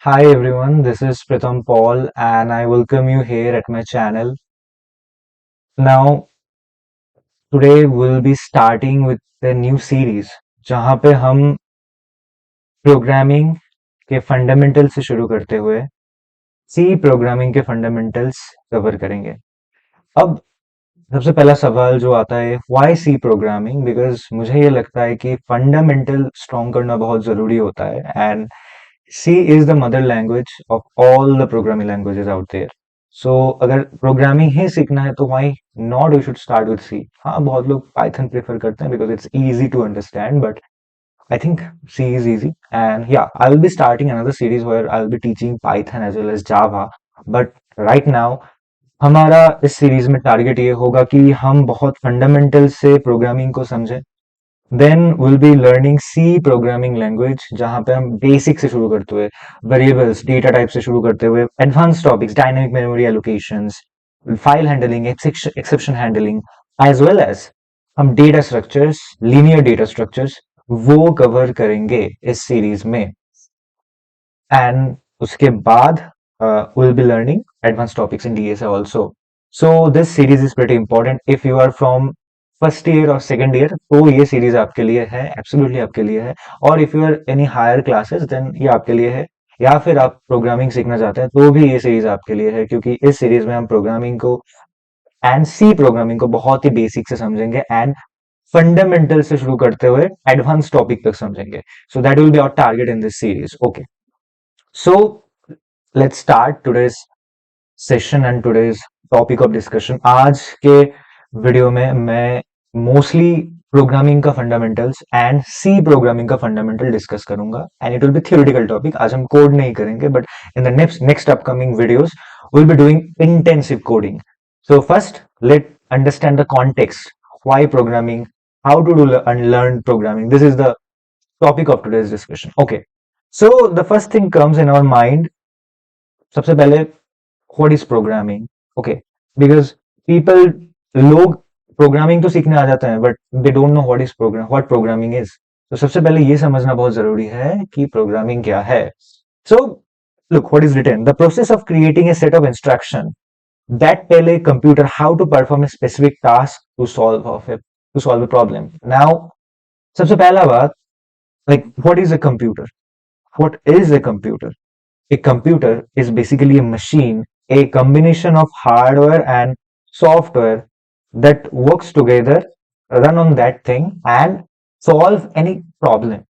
Hi everyone, this is Pritham Paul and I welcome you here at my channel. Now, today we'll be starting with the new series जहाँ पे हम programming के fundamental से शुरू करते हुए सी programming के फंडामेंटल्स कवर करेंगे। अब सबसे पहला सवाल जो आता है व्हाई सी प्रोग्रामिंग, बिकॉज मुझे ये लगता है कि फंडामेंटल स्ट्रॉन्ग करना बहुत ज़रूरी होता है and C is the mother language of all the programming languages out there. So अगर प्रोग्रामिंग ही सीखना है तो why not you should start with C. हाँ, बहुत लोग Python प्रेफर करते हैं because it's easy to understand, but I think C is easy. And yeah, I will be starting another series where I will be teaching Python as well as Java. But right now हमारा इस series में target ये होगा कि हम बहुत fundamental से programming को समझें। Then will be learning C programming language जहां पे हम बेसिक से शुरू करते हुए वेरिएबल्स डेटा टाइप से शुरू करते हुए advance topics dynamic memory allocations file handling exception handling as well as हम data structures linear data structures वो कवर करेंगे इस सीरीज में। एंड उसके बाद will be learning advanced topics in DSA also. So this series is pretty important. If you are from first year और second year तो ये सीरीज आपके लिए है, एब्सोल्युटली आपके लिए है। और if you are any higher classes then ये आपके लिए है, या फिर आप प्रोग्रामिंग सीखना चाहते हैं तो भी ये सीरीज आपके लिए है, क्योंकि इस सीरीज में हम प्रोग्रामिंग को एंड सी प्रोग्रामिंग को बहुत ही बेसिक से समझेंगे एंड फंडामेंटल से शुरू करते हुए एडवांस टॉपिक तक समझेंगे। So that will be our target in this series. Okay, so let's start today's session and today's topic of discussion. आज के वीडियो में मैं मोस्टली प्रोग्रामिंग का फंडामेंटल्स एंड सी प्रोग्रामिंग का फंडामेंटल डिस्कस करूंगा and it will be theoretical topic. आज हम code नहीं करेंगे, but in the next upcoming videos will be doing intensive coding. So first let understand the context, why programming, how to do learn programming. This is the topic of today's discussion. Okay, so the first thing comes in our mind, सबसे पहले what is programming. Okay, because people, लोग programming तो सीखने आ जाते हैं but they don't know what programming is. तो सबसे पहले ये समझना बहुत जरूरी है कि प्रोग्रामिंग क्या है। So look what is written, the process of creating a set of instruction that tell a computer how to perform a specific task to solve a problem. Now, सबसे पहला बात, like what is a computer? What is a computer? A computer is basically a machine, a combination of hardware and software that works together, run on that thing and solve any problem.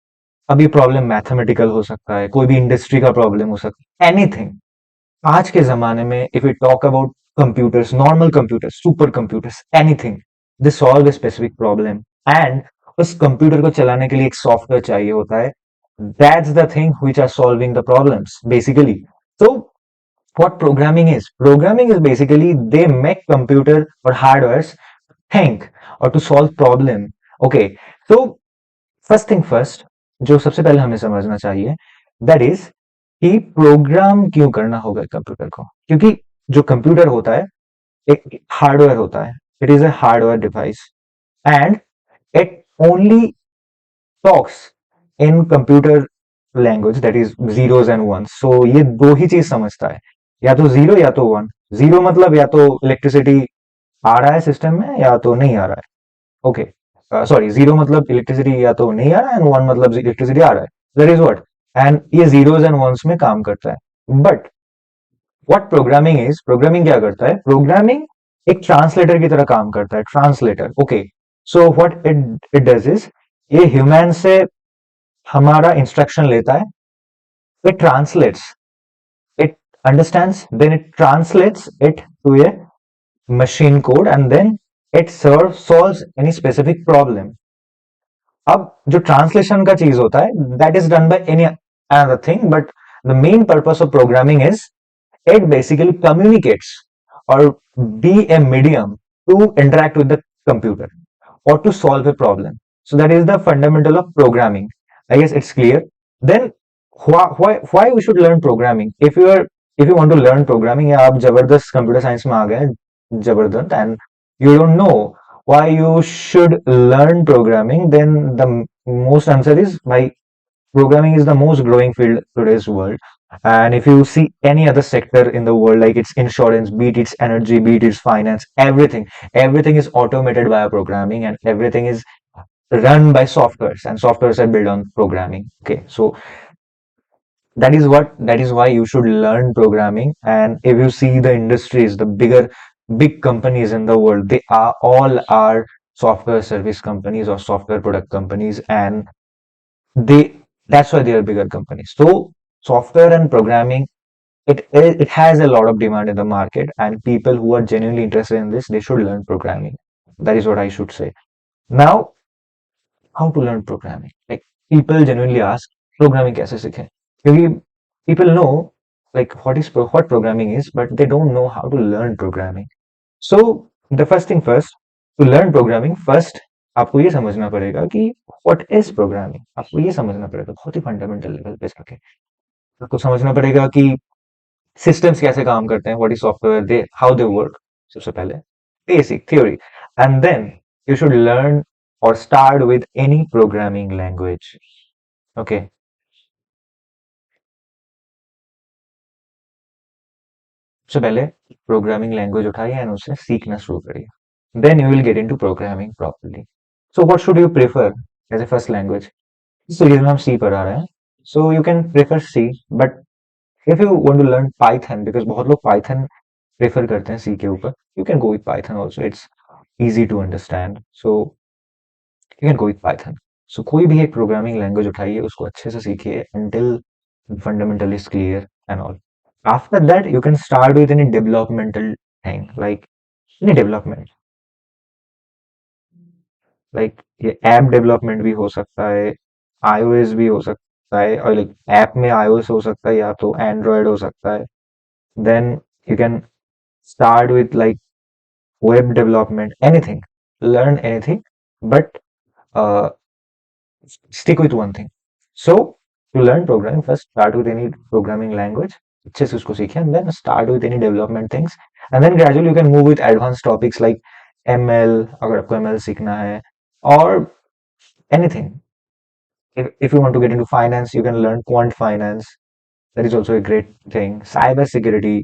अब ये problem mathematical हो सकता है, कोई भी industry का problem हो सकता है, एनीथिंग। आज के जमाने में if you talk about computers, normal computers, super computers, anything, they solve a specific problem and उस कंप्यूटर को चलाने के लिए एक सॉफ्टवेयर चाहिए होता है। That's the thing which are solving the problems basically. So what programming is? Programming is basically they make computer or hardwares think or to solve problem. Okay, so first thing first, जो सबसे पहले हमें समझना चाहिए that is कि programme क्यों करना होगा कंप्यूटर को। क्योंकि जो कंप्यूटर होता है एक हार्डवेयर होता है, it is a hardware device and it only talks in computer language, that is zeros and ones. So ये दो ही चीज समझता है, या तो जीरो या तो वन। जीरो मतलब या तो इलेक्ट्रिसिटी आ रहा है सिस्टम में या तो नहीं आ रहा है। ओके, सॉरी, जीरो मतलब इलेक्ट्रिसिटी या तो नहीं आ रहा है एंड वन मतलब इलेक्ट्रिसिटी आ रहा है। दैट इज व्हाट, एंड ये जीरोस एंड वंस में काम करता है। But what programming is, programming क्या करता है? प्रोग्रामिंग एक ट्रांसलेटर की तरह काम करता है, translator. Okay, so what it it does is, ये ह्यूमन से हमारा इंस्ट्रक्शन लेता है, it translates, it understands, then it translates it to a machine code and then it solves any specific problem. अब जो ट्रांसलेशन का चीज होता है that is done by any another thing, but the main purpose of programming is it basically communicates or be a medium to interact with the computer or to solve a problem. So that is the fundamental of programming. I guess it's clear. Then why we should learn programming? If you want to learn programming, या आप जबरदस्त computer science में आ गए, जबरदस्त, and you don't know why you should learn programming, then the most answer is by Programming is the most growing field today's world. And if you see any other sector in the world, like it's insurance, be it it's energy, be it it's finance, everything is automated via programming, and everything is run by softwares, and softwares are built on programming. Okay, so that is why you should learn programming. And if you see the industries, the big companies in the world, they are all are software service companies or software product companies, and they that's why they are bigger companies. So software and programming, it has a lot of demand in the market, and people who are genuinely interested in this, they should learn programming. That is what I should say. Now, how to learn programming? Like, people genuinely ask, programming कैसे सीखें? क्योंकि people know like what programming is, but they don't know how to learn programming. So the first thing first, to learn programming first, आपको ये समझना पड़ेगा कि what is programming. आपको ये समझना पड़ेगा बहुत ही फंडामेंटल लेवल पे जाके। आपको समझना पड़ेगा कि सिस्टम्स कैसे काम करते हैं, what is software, they how they work, सबसे पहले basic theory. And then you should learn और start with any programming language. Okay, सबसे पहले प्रोग्रामिंग लैंग्वेज उठाइए एंड उसे सीखना शुरू करिए, then you will get into programming properly. So what should you prefer as a first language? इस series में हम सी पढ़ा रहे हैं, so you can prefer C, but if you want to learn Python, because बहुत लोग Python prefer करते हैं सी के ऊपर, you can go with Python also, it's easy to understand. So you can go with Python. So कोई भी एक programming language उठाइए, उसको अच्छे से सीखिए until fundamental is clear and all. After that, you can start with any developmental thing, like any development, like ये app development भी हो सकता है, iOS भी हो सकता है, और like ऐप में iOS हो सकता है या तो एंड्रॉयड हो सकता है. Then you can start with like web development, anything, learn anything, but uh, stick with one thing. So to learn programming, first start with any programming language, अच्छे से उसको सीखें, and then start with any development things, and then gradually you can move with advanced topics like ML, अगर आपको ML सीखना है, or anything. If you want to get into finance, you can learn quant finance. That is also a great thing. Cyber security,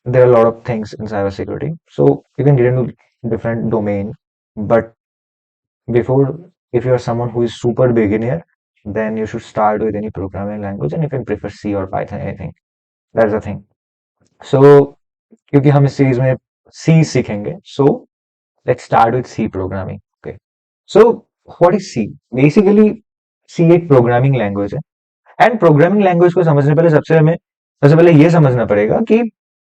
there are a lot of things in cyber security, so you can get into different domain. But before, if you are someone who is super beginner, then you should start with any programming language, and you can prefer C or Python, anything. That's the thing. So क्योंकि हम इस series में C सीखेंगे, so let's start with C programming. Okay. So what is C? Basically, C एक programming language है, and programming language को समझने पहले सबसे पहले ये समझना पड़ेगा कि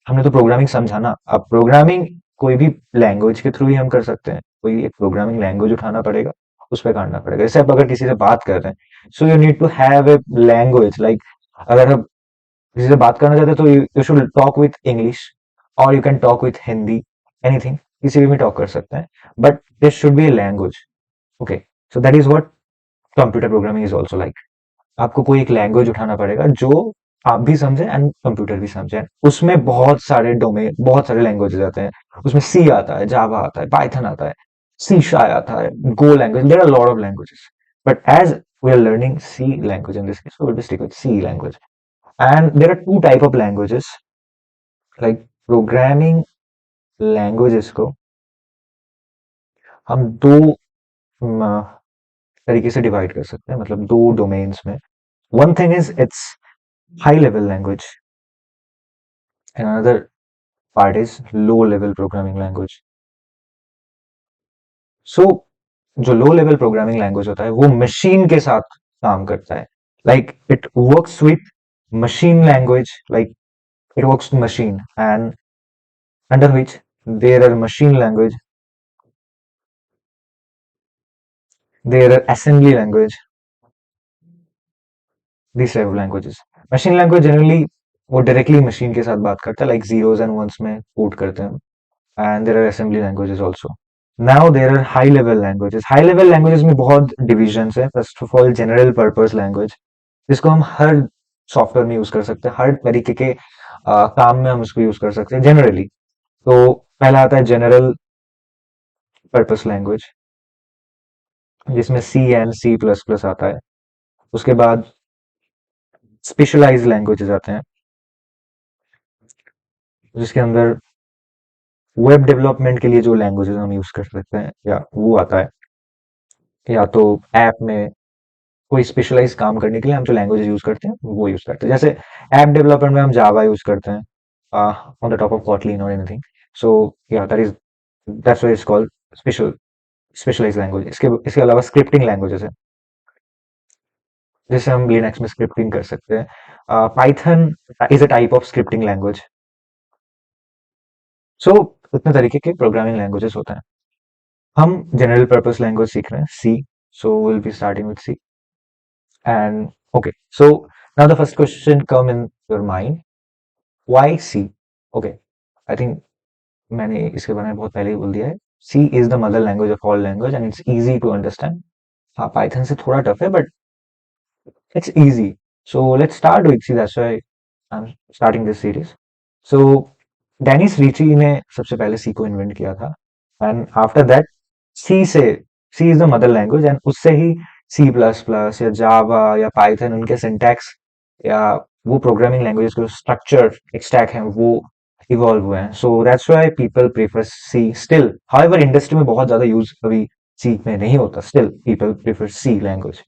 हमने तो प्रोग्रामिंग समझा ना, अब प्रोग्रामिंग कोई भी लैंग्वेज के थ्रू ही हम कर सकते हैं, कोई एक प्रोग्रामिंग लैंग्वेज उठाना पड़ेगा, उस पर करना पड़ेगा। जैसे आप अगर किसी से बात कर रहे हैं, so you need to have a language, like अगर आप किसी से बात करना चाहते हैं तो you should talk with English, और you can talk with Hindi, anything, किसी भी में टॉक कर सकते हैं, but this should be a language. Okay, so that is what computer programming is also like. आपको कोई एक लैंग्वेज उठाना पड़ेगा जो आप भी समझे एंड कंप्यूटर भी समझे। उसमें बहुत सारे डोमेन, बहुत सारे लैंग्वेजेस आते हैं, उसमें सी आता है, जावा आता है, पाइथन आता है, सी शाय आता है, go language, there are lot of languages, but as we are learning C language in this case, we will stick with C language. And there are two type of languages, like programming languages को हम दो तरीके से divide कर सकते हैं, मतलब दो डोमेन्स में। One thing is it's high level language, and another part is low level programming language. So जो लो लेवल प्रोग्रामिंग लैंग्वेज होता है वो मशीन के साथ काम करता है, like it works with machine language, like it works machine, and under which there are machine language, there are assembly language, this type of languages. Machine language generally वो directly machine के साथ बात करता है, लाइक जीरोस एंड वंस में code करते हैं, and there are assembly languages also. Now there are high level languages. High level languages में बहुत divisions है. First of all, general purpose language, जिसको हम हर सॉफ्टवेयर में यूज कर सकते हैं, हर तरीके के काम में हम उसको यूज कर सकते हैं जनरली। तो पहला आता है जनरल पर्पस लैंग्वेज, जिसमें सी एंड सी प्लस प्लस आता है। उसके बाद स्पेशलाइज्ड लैंग्वेजेस आते हैं, जिसके अंदर वेब डेवलपमेंट के लिए जो लैंग्वेजेस हम यूज कर सकते हैं या वो आता है, या तो ऐप में कोई स्पेशलाइज काम करने के लिए हम जो लैंग्वेजेस यूज करते हैं वो यूज करते हैं। जैसे ऐप डेवलपमेंट में हम जावा यूज करते हैं on the top of Kotlin और एनीथिंग। सो या that's why it's called specialized language. इसके इसके अलावा स्क्रिप्टिंग लैंग्वेजेस है, जैसे हम लिनक्स में स्क्रिप्टिंग कर सकते हैं। Python is a type of scripting language. So इतने तरीके के प्रोग्रामिंग लैंग्वेजेस होते हैं। हम जनरल पर्पस लैंग्वेज सीख रहे हैं, C. So will be starting with C and okay. So now the first question come in your mind, why C? Okay, I think मैंने इसके बारे में बहुत पहले ही बोल दिया है। सी is the mother language of all language and it's easy to understand. हाँ, पाइथन से थोड़ा टफ है but it's easy. So let's start with C. That's why I'm starting this series. So Dennis Ritchie ने सबसे पहले सी को invent किया था एंड आफ्टर दैट सी से, C is the mother language and उससे ही सी प्लस प्लस या जावा या पाइथन, उनके सिंटैक्स या वो प्रोग्रामिंग लैंग्वेज जो स्ट्रक्चर स्टैक है वो इवॉल्व हुए हैं। So that's why people prefer C still. However industry में बहुत ज्यादा यूज अभी सी में नहीं होता, still people prefer C language.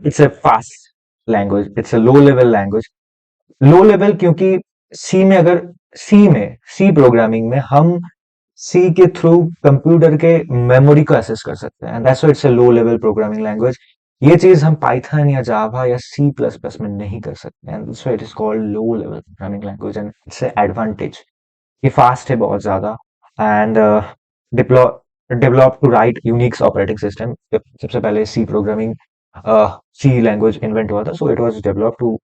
It's a fast language, it's a low level language. Low level क्योंकि सी में अगर सी प्रोग्रामिंग में हम सी के थ्रू कंप्यूटर के मेमोरी को एक्सेस कर सकते हैं and that's why it's a low level programming language. ये चीज हम पाइथन या जावा या सी प्लस प्लस में नहीं कर सकते and that's why it is called low level programming language and it's advantage. ये फास्ट है बहुत ज्यादा and develop to write Unix operating system. सबसे पहले C programming C language invent हुआ था, so it was develop to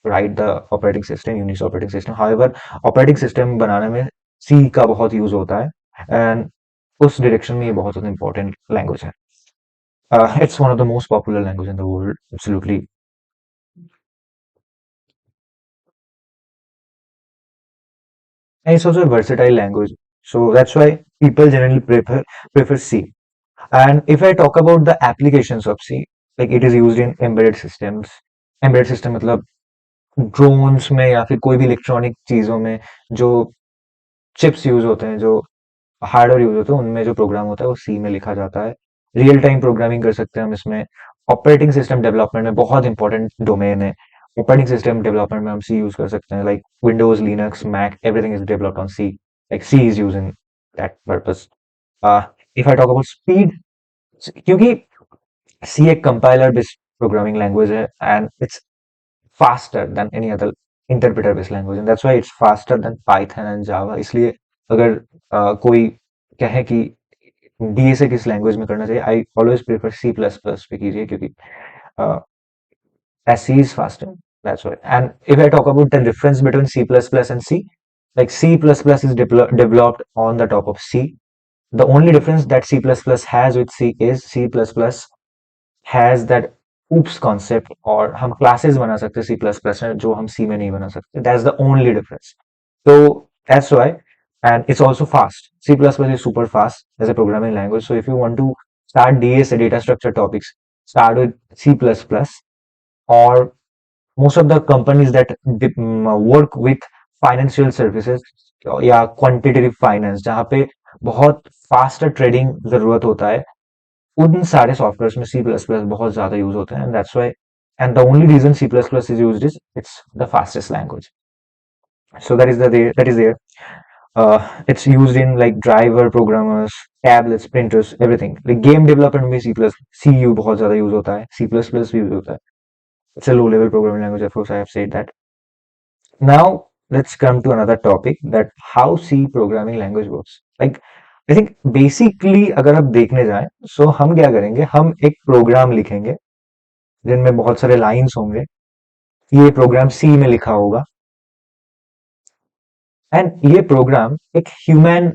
write the operating system, Unix operating system. However operating system बनाने में सी का बहुत यूज होता है एंड उस डायरेक्शन में ये बहुत ज्यादा इंपॉर्टेंट लैंग्वेज है। It's one of the most popular language in the world, absolutely. And it's also a versatile language, so that's why people generally prefer C. And if I talk about the applications of C, like it is used in embedded systems. embedded system मतलब drones में या फिर कोई भी electronic चीजों में जो chips use होते हैं, जो हार्डवेयर यूज होते हैं, उनमें जो प्रोग्राम होता है वो सी में लिखा जाता है। रियल टाइम प्रोग्रामिंग कर सकते हैं हम इसमें। ऑपरेटिंग सिस्टम डेवलपमेंट में बहुत इंपॉर्टेंट डोमेन है। ऑपरेटिंग सिस्टम डेवलपमेंट में हम सी यूज कर सकते हैं, like Windows, Linux, Mac, everything is developed on C. Like C is use in that purpose. If I talk about speed, क्योंकि C एक कंपाइलर बेस्ड प्रोग्रामिंग लैंग्वेज है and it's faster than any other interpreter based language and that's why it's faster than Python and Java। इसलिए अगर कोई कहे कि DA से किस लैंग्वेज में करना चाहिए, I always prefer C plus plus पे कीजिए, क्योंकि as C is faster, that's why। and if I talk about the difference between C plus plus and C, like C plus plus is developed on the top of C। the only difference that C plus plus has with C is C plus plus has that oops concept, और हम classes बना सकते हैं सी plus plus में जो हम सी में नहीं बना सकते। That's the only difference. तो that's why and it's also fast. C plus plus is super fast as a programming language. So if you want to start DA से data structure topics, start with C plus plus. और most of the companies that work with financial services या quantitative finance, जहाँ पे बहुत fast trading जरूरत होता है, उन सारे सॉफ्टवेयर में सी प्लस प्लस बहुत ज्यादा यूज होते हैं and that's why and the only reason C plus plus is used is it's the fastest language. So that is there. It's used in like driver programmers, tablets, printers, everything। like game development में सी you बहुत ज्यादा use होता है, सी plus plus भी use होता है। It's a low level programming language, of course I have said that। now let's come to another topic, that how C programming language works। like I think basically अगर आप देखने जाएं, so हम क्या करेंगे, हम एक प्रोग्राम लिखेंगे जिनमें बहुत सारे लाइंस होंगे। ये प्रोग्राम सी में लिखा होगा एंड ये प्रोग्राम एक ह्यूमन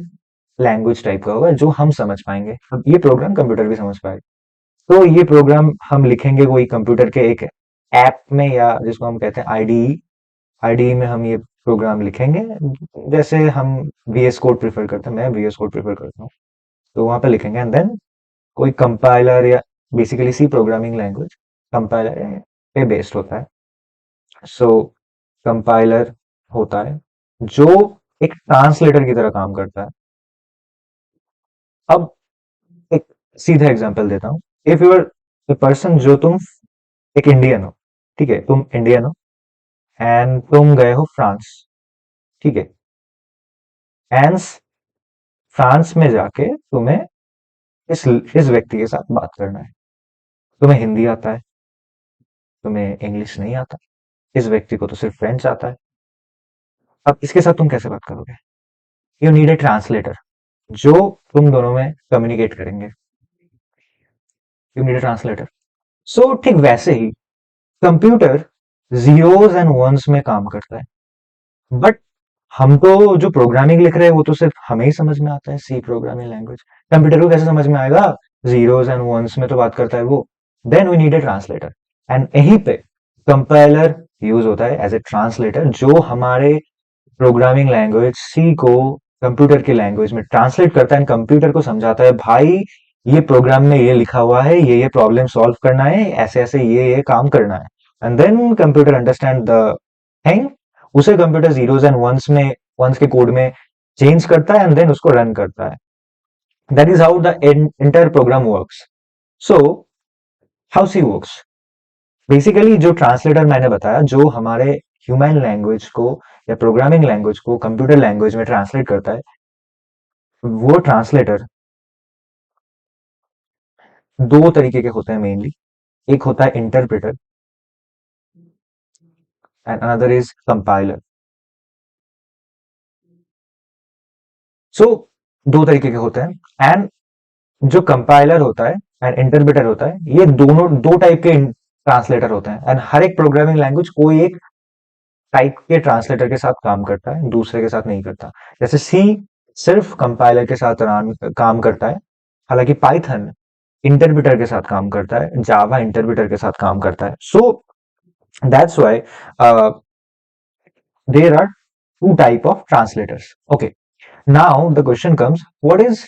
लैंग्वेज टाइप का होगा जो हम समझ पाएंगे। अब ये प्रोग्राम कंप्यूटर भी समझ पाएगा। तो ये प्रोग्राम हम लिखेंगे कोई कंप्यूटर के एक ऐप में, या जिसको हम कहते हैं आईडीई। आईडीई में हम ये प्रोग्राम लिखेंगे, जैसे हम वीएस कोड प्रेफर करते हैं, मैं वीएस कोड प्रेफर करता हूँ, तो वहां पे लिखेंगे एंड देन कोई कंपाइलर या basically C programming language compiler पे बेस्ड होता है। सो कंपाइलर होता है जो एक ट्रांसलेटर की तरह काम करता है। अब एक सीधा एग्जांपल देता हूँ। If you are the person, जो तुम एक इंडियन हो, ठीक है, तुम इंडियन हो एंड तुम गए हो फ्रांस, ठीक है, एंड फ्रांस में जाके तुम्हें इस व्यक्ति के साथ बात करना है। तुम्हें हिंदी आता है, तुम्हें इंग्लिश नहीं आता, इस व्यक्ति को तो सिर्फ फ्रेंच आता है। अब इसके साथ तुम कैसे बात करोगे? यू नीड ए ट्रांसलेटर जो तुम दोनों में कम्युनिकेट करेंगे। You need a translator. So ठीक वैसे ही कंप्यूटर जीरोस एंड वंस में काम करता है, बट हम तो जो प्रोग्रामिंग लिख रहे हैं वो तो सिर्फ हमें ही समझ में आता है, सी प्रोग्रामिंग लैंग्वेज। कंप्यूटर को कैसे समझ में आएगा? जीरोस एंड वंस में तो बात करता है वो। Then we need a translator, and यहीं पे कंपाइलर यूज होता है एज ए ट्रांसलेटर, जो हमारे प्रोग्रामिंग लैंग्वेज सी को कंप्यूटर की लैंग्वेज में ट्रांसलेट करता है, कंप्यूटर को समझाता है, भाई ये प्रोग्राम में ये लिखा हुआ है, ये प्रॉब्लम सॉल्व करना है, ऐसे ऐसे ये काम करना है। And then computer understand the thing, उसे कंप्यूटर जीरोस एंड वंस के कोड में चेंज करता है एंड देन उसको रन करता है। That is how the inter program works. So how C works, basically जो ट्रांसलेटर मैंने बताया, जो हमारे ह्यूमन लैंग्वेज को या प्रोग्रामिंग लैंग्वेज को कंप्यूटर लैंग्वेज में ट्रांसलेट करता है, वो ट्रांसलेटर दो तरीके के होते हैं मेनली। एक होता है interpreter and another is compiler. So दो तरीके के होते हैं, एंड जो कंपाइलर होता है एंड इंटरप्रेटर होता है, ये दोनों दो टाइप के ट्रांसलेटर होते हैं, एंड हर एक प्रोग्रामिंग लैंग्वेज कोई एक टाइप के ट्रांसलेटर के साथ काम करता है, दूसरे के साथ नहीं करता। जैसे सी सिर्फ कंपाइलर के साथ काम करता है, हालांकि पाइथन इंटरप्रेटर के साथ काम करता है, जावा इंटरप्रेटर के साथ काम करता है। So that's why there are two type of translators. Okay, now the question comes, what is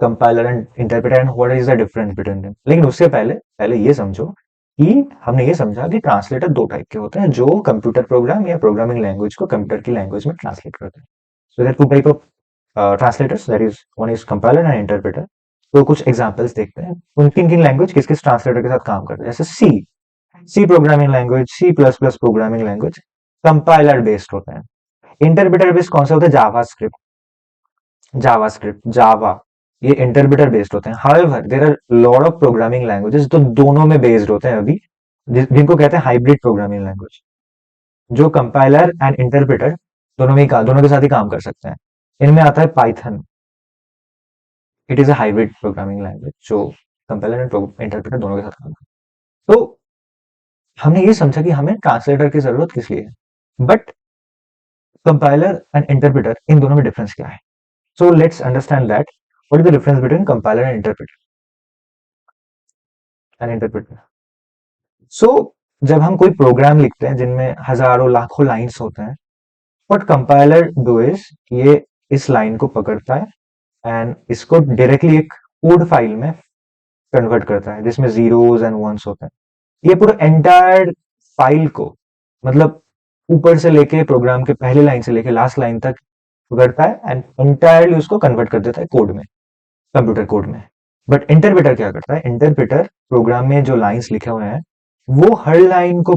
compiler and interpreter and what is the difference between them. लेकिन उससे पहले पहले ये समझो कि हमने ये समझा कि ट्रांसलेटर दो टाइप के होते हैं, जो कंप्यूटर प्रोग्राम या प्रोग्रामिंग लैंग्वेज को कंप्यूटर की लैंग्वेज में ट्रांसलेट करते हैं। So there two type of translators, that is one is compiler and interpreter. तो कुछ एग्जांपल्स देखते हैं, उन किन किन लैंग्वेज किस किस ट्रांसलेटर के साथ काम करते हैं। जैसे C, C programming language, C plus plus programming language compiler based होते हैं। इंटरप्रेटर बेस्ड कौन से होते हैं? जावास्क्रिप्ट, जावा, ये इंटरप्रेटर बेस्ड होते हैं। However there are lot of programming languages जो दोनों में बेस्ड होते हैं अभी, जिनको कहते हैं हाइब्रिड प्रोग्रामिंग लैंग्वेज, जो कंपाइलर एंड इंटरप्रेटर दोनों के साथ ही काम कर सकते हैं। इनमें आता है Python, it is a hybrid programming language जो कंपाइलर एंड इंटरप्रेटर दोनों के साथ काम करता है। तो हमने ये समझा कि हमें ट्रांसलेटर की जरूरत किस लिए है, बट कंपाइलर एंड इंटरप्रेटर, इन दोनों में डिफरेंस क्या है? So let's understand that what is the difference between compiler and interpreter. So जब हम कोई प्रोग्राम लिखते हैं जिनमें हजारों लाखों लाइंस होते हैं, व्हाट कंपाइलर डू इज, ये इस लाइन को पकड़ता है एंड इसको डायरेक्टली एक कोड फाइल में कन्वर्ट करता है जिसमें जीरोस एंड वंस होते हैं। ये पूरा एंटायर फाइल को, मतलब ऊपर से लेके प्रोग्राम के पहले लाइन से लेके लास्ट लाइन तक पकड़ता है एंड एंटायरली उसको कन्वर्ट कर देता है कोड में, कंप्यूटर कोड में। बट इंटरप्रेटर क्या करता है? इंटरप्रेटर प्रोग्राम में जो लाइंस लिखे हुए हैं वो हर लाइन को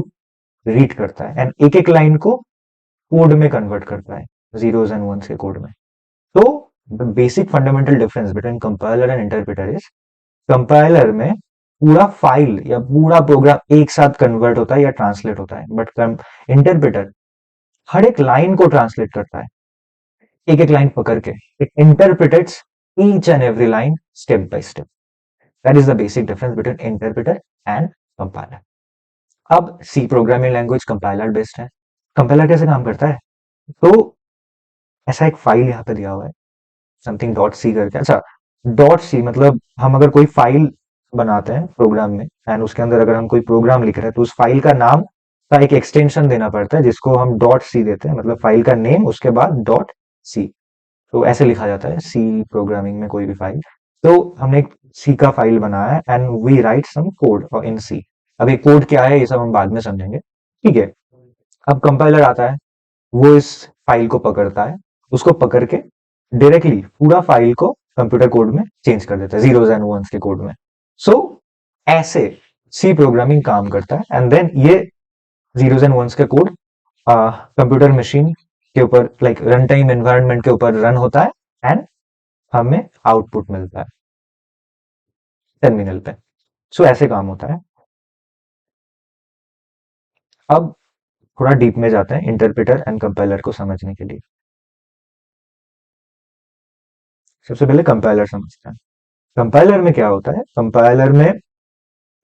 रीड करता है एंड एक एक लाइन को कोड में कन्वर्ट करता है, जीरोस एंड वंस के कोड में। तो the basic fundamental difference between compiler and interpreter is, compiler में पूरा फाइल या पूरा प्रोग्राम एक साथ कन्वर्ट होता है या ट्रांसलेट होता है, बट इंटरप्रेटर हर एक लाइन को ट्रांसलेट करता है, एक एक लाइन पकड़ के। It interpretates each and every line step by step. That is the basic difference between interpreter and compiler. अब C programming language compiler based है। कंपाइलर कैसे काम करता है? तो ऐसा एक फाइल यहाँ पे दिया हुआ है, समथिंग डॉट सी करके। अच्छा, डॉट सी मतलब हम अगर कोई फाइल बनाते हैं प्रोग्राम में एंड उसके अंदर अगर हम कोई प्रोग्राम लिख रहे हैं तो उस फाइल का नाम का एक एक्सटेंशन देना पड़ता है जिसको हम डॉट सी देते हैं, मतलब फाइल का नेम उसके बाद डॉट सी। तो ऐसे लिखा जाता है सी प्रोग्रामिंग में कोई भी फाइल। तो हमने एक सी का फाइल बनाया है and we write some code in C. अब ये कोड क्या है ये सब हम बाद में समझेंगे, ठीक है। अब कंपाइलर आता है, वो इस फाइल को पकड़ता है, उसको पकड़ के डायरेक्टली पूरा फाइल को कंप्यूटर कोड में चेंज कर देता है, जीरोस एंड वंस के कोड में। सो ऐसे सी प्रोग्रामिंग काम करता है, एंड देन ये जीरोस एंड वंस का कोड कंप्यूटर मशीन के ऊपर, लाइक रन टाइम एनवायरनमेंट के ऊपर रन होता है, एंड हमें आउटपुट मिलता है टर्मिनल पे। सो ऐसे काम होता है। अब थोड़ा डीप में जाते हैं इंटरप्रेटर एंड कंपाइलर को समझने के लिए। सबसे पहले कंपाइलर समझते हैं। कंपाइलर में क्या होता है, कंपाइलर में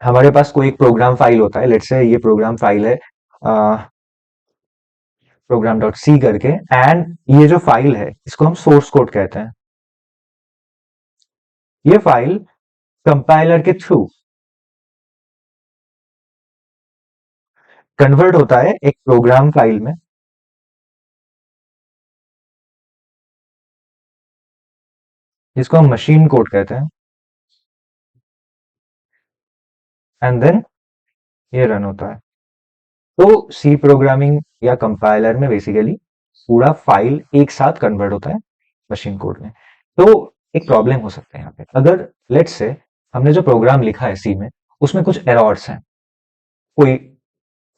हमारे पास कोई एक प्रोग्राम फाइल होता है, लेट्स से ये प्रोग्राम फाइल है प्रोग्राम डॉट सी करके, एंड ये जो फाइल है इसको हम सोर्स कोड कहते हैं। ये फाइल कंपाइलर के थ्रू कन्वर्ट होता है एक प्रोग्राम फाइल में, जिसको हम मशीन कोड कहते हैं, एंड देन ये रन होता है। तो सी प्रोग्रामिंग या कंपाइलर में बेसिकली पूरा फाइल एक साथ कन्वर्ट होता है मशीन कोड में। तो एक प्रॉब्लम हो सकता है यहाँ पे, अगर लेट्स से हमने जो प्रोग्राम लिखा है सी में, उसमें कुछ एरर्स हैं, कोई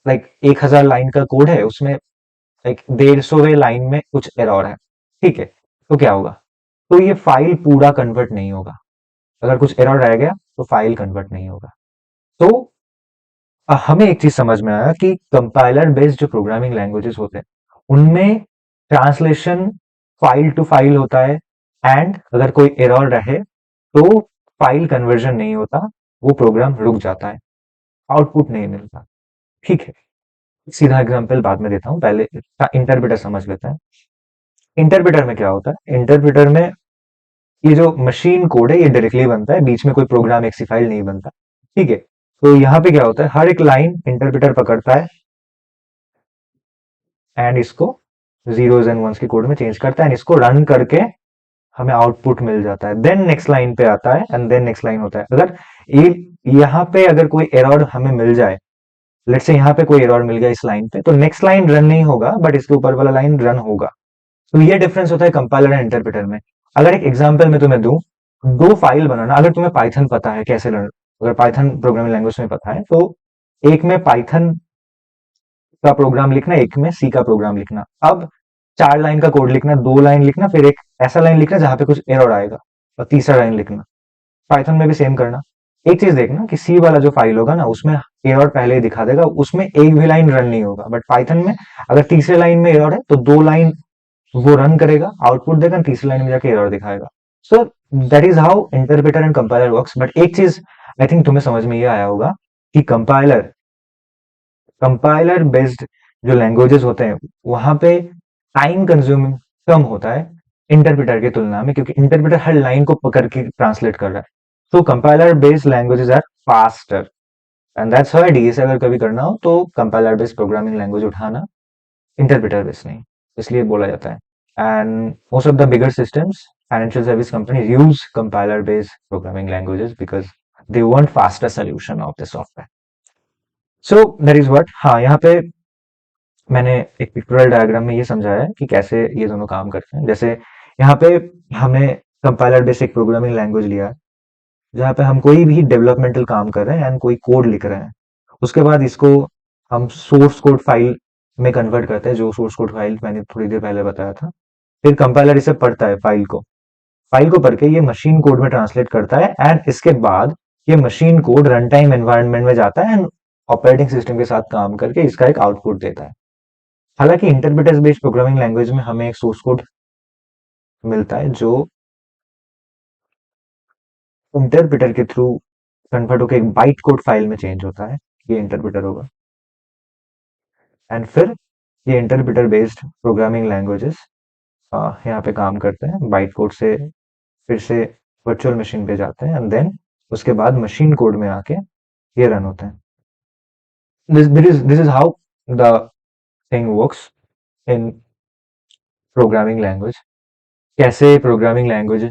लाइक 1000 लाइन का कोड है, उसमें लाइक 150वें लाइन में कुछ एरर है, ठीक है। तो क्या होगा, तो ये फाइल पूरा कन्वर्ट नहीं होगा। अगर कुछ एरर रह गया तो फाइल कन्वर्ट नहीं होगा। तो हमें एक चीज समझ में आया कि कंपाइलर बेस्ड जो प्रोग्रामिंग लैंग्वेजेस होते हैं, उनमें ट्रांसलेशन फाइल टू फाइल होता है, एंड अगर कोई एरर रहे तो फाइल कन्वर्जन नहीं होता, वो प्रोग्राम रुक जाता है, आउटपुट नहीं मिलता, ठीक है। सीधा एग्जांपल बाद में देता हूं, पहले इंटरप्रेटर समझ लेते हैं। इंटरप्रेटर में क्या होता है, इंटरप्रेटर में ये जो मशीन कोड है ये डायरेक्टली बनता है, बीच में कोई प्रोग्राम एक्सी फाइल नहीं बनता, ठीक है। तो यहाँ पे क्या होता है, हर एक लाइन इंटरप्रेटर पकड़ता है, एंड इसको जीरोस एंड वंस के कोड में चेंज करता है, एंड इसको रन करके हमें आउटपुट मिल जाता है। देन नेक्स्ट लाइन पे आता है, एंड देन नेक्स्ट लाइन होता है। अगर ये यहाँ पे अगर कोई एरर हमें मिल जाए, लेट्स से यहाँ पे कोई एरर मिल गया इस लाइन पे, तो नेक्स्ट लाइन रन नहीं होगा, बट इसके ऊपर वाला लाइन रन होगा। तो ये डिफरेंस होता है कंपाइलर एंड इंटरप्रेटर में। अगर एक एग्जांपल में तुम्हें दूं, दो फाइल बनाना, अगर तुम्हें पाइथन पता है कैसे लर्न, अगर पाइथन प्रोग्रामिंग लैंग्वेज में पता है, तो एक में पाइथन का प्रोग्राम लिखना, एक में सी का प्रोग्राम लिखना। अब 4 लाइन का कोड लिखना, 2 लाइन लिखना, फिर एक ऐसा लाइन लिखना जहां पे कुछ एरर आएगा, और तीसरा लाइन लिखना। पाइथन में भी सेम करना। एक चीज देखना कि सी वाला जो फाइल होगा ना, उसमें एरर पहले ही दिखा देगा, उसमें एक भी लाइन रन नहीं होगा। बट पाइथन में अगर तीसरे लाइन में एरर है तो 2 लाइन वो रन करेगा, आउटपुट देगा, तीसरी लाइन में जाके एरर दिखाएगा। सो that is how interpreter and compiler works. But एक चीज आई थिंक तुम्हें समझ में ये आया होगा कि कंपाइलर कंपाइलर बेस्ड जो लैंग्वेजेस होते हैं, वहां पे टाइम कंज्यूमिंग कम होता है इंटरप्रेटर की तुलना में, क्योंकि इंटरप्रेटर हर लाइन को पकड़ के ट्रांसलेट कर रहा है। तो compiler based languages are faster, and that's why DSA अगर कभी करना हो तो कंपाइलर बेस्ड प्रोग्रामिंग लैंग्वेज उठाना, इंटरप्रेटर बेस्ड नहीं, इसलिए बोला जाता है। And most of the bigger systems, financial service companies use compiler based programming languages because they want faster solution of the software. So that is what, हाँ, यहाँ पे मैंने एक पिक्टोरियल डायग्राम में ये समझाया है कि कैसे ये दोनों काम करते हैं। जैसे यहाँ पे हमने कंपाइलर बेसिक प्रोग्रामिंग लैंग्वेज लिया है, जहाँ पे हम कोई भी डेवलपमेंटल काम कर रहे हैं एंड कोई कोड लिख रहे हैं, उसके बाद इसको हम सोर्स कोड फाइल में कन्वर्ट करते हैं, जो सोर्स कोड फाइल मैंने थोड़ी देर पहले बताया था। फिर कंपाइलर इसे पढ़ता है, फाइल को पढ़ के ये मशीन कोड में ट्रांसलेट करता है, एंड इसके बाद ये machine code run time environment में जाता है, एंड ऑपरेटिंग सिस्टम के साथ काम करके इसका एक आउटपुट देता है। हालांकि इंटरप्रेटर बेस्ड प्रोग्रामिंग लैंग्वेज में हमें एक सोर्स कोड मिलता है, जो इंटरप्रेटर के थ्रू कन्वर्ट होकर एक बाइट कोड फाइल में चेंज होता है, ये इंटरप्रेटर होगा। एंड फिर ये इंटरप्रेटर बेस्ड प्रोग्रामिंग लैंग्वेजेस यहाँ पे काम करते हैं, बाइट कोड से फिर से वर्चुअल मशीन पे जाते हैं, एंड देन उसके बाद मशीन कोड में आके ये रन होते हैं। This is how the thing works in programming language. कैसे प्रोग्रामिंग लैंग्वेज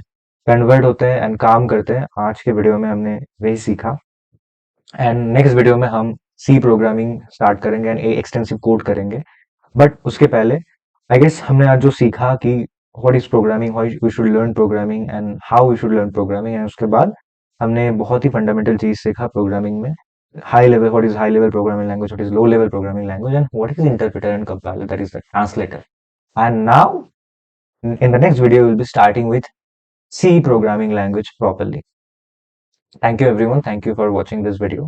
कन्वर्ट होते हैं एंड काम करते हैं, आज के वीडियो में हमने वही सीखा। एंड नेक्स्ट वीडियो में हम सी प्रोग्रामिंग स्टार्ट करेंगे एंड एक्सटेंसिव कोड करेंगे। बट उसके पहले आई गेस हमने आज जो सीखा कि what is programming, why we should learn programming and how we should learn programming, and उसके बाद हमने बहुत ही फंडामेंटल चीज सीखा प्रोग्रामिंग में। High level, what is high level programming language, what is low level programming language, and what is interpreter and compiler, that is the translator. And now in the next video we'll be starting with C programming language properly. Thank you everyone, thank you for watching this video.